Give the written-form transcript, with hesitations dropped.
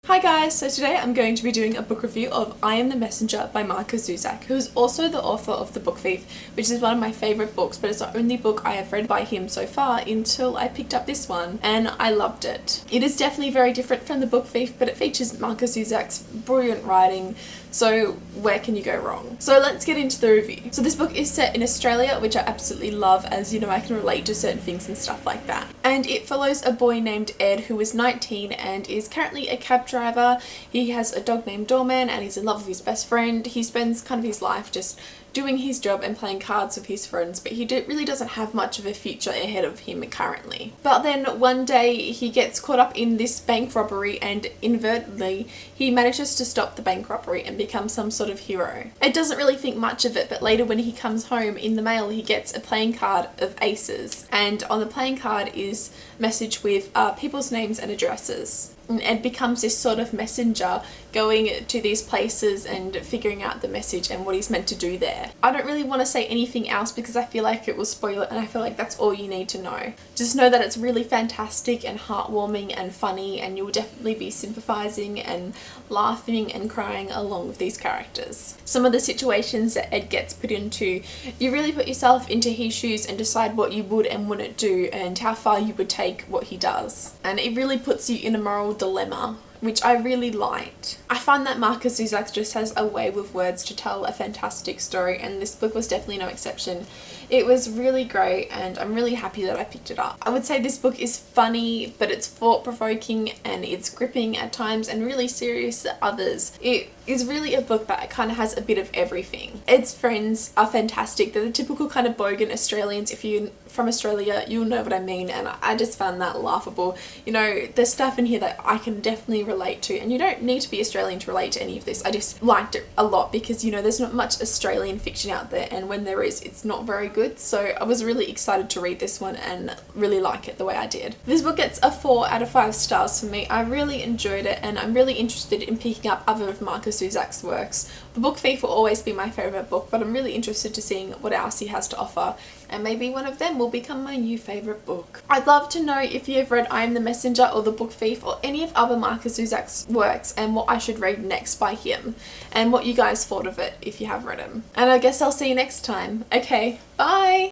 Hi guys, so today I'm going to be doing a book review of I Am the Messenger by Markus Zusak, who is also the author of The Book Thief, which is one of my favourite books, but it's the only book I have read by him so far until I picked up this one, and I loved it. It is definitely very different from The Book Thief, but it features Markus Zusak's brilliant writing, so where can you go wrong? So let's get into the review. So this book is set in Australia, which I absolutely love, as you know I can relate to certain things and stuff like that. And it follows a boy named Ed who is 19 and is currently a cab driver. He has a dog named Doorman and he's in love with his best friend. He spends kind of his life just doing his job and playing cards with his friends, but he really doesn't have much of a future ahead of him currently. But then one day he gets caught up in this bank robbery and inadvertently he manages to stop the bank robbery and become some sort of hero. Ed doesn't really think much of it, but later when he comes home in the mail he gets a playing card of aces, and on the playing card is a message with people's names and addresses. And Ed becomes this sort of messenger going to these places and figuring out the message and what he's meant to do there. I don't really want to say anything else because I feel like it will spoil it, and I feel like that's all you need to know. Just know that it's really fantastic and heartwarming and funny, and you'll definitely be sympathizing and laughing and crying along with these characters. Some of the situations that Ed gets put into, you really put yourself into his shoes and decide what you would and wouldn't do and how far you would take what he does. And it really puts you in a moral dilemma, which I really liked. I find that Markus Zusak just has a way with words to tell a fantastic story, and this book was definitely no exception. It was really great and I'm really happy that I picked it up. I would say this book is funny, but it's thought-provoking and it's gripping at times and really serious at others. It is really a book that kind of has a bit of everything. Ed's friends are fantastic. They're the typical kind of bogan Australians. If you're from Australia, you'll know what I mean, and I just found that laughable. You know, there's stuff in here that I can definitely relate to, and you don't need to be Australian to relate to any of this. I just liked it a lot because, you know, there's not much Australian fiction out there, and when there is, it's not very good. So I was really excited to read this one and really like it the way I did. This book gets a 4 out of 5 stars for me. I really enjoyed it, and I'm really interested in picking up other of Markus Zusak's works. The Book Thief will always be my favourite book, but I'm really interested to seeing what else he has to offer, and maybe one of them will become my new favourite book. I'd love to know if you have read I Am the Messenger or The Book Thief or any of other Markus Zusak's works, and what I should read next by him, and what you guys thought of it if you have read him. And I guess I'll see you next time. Okay, bye!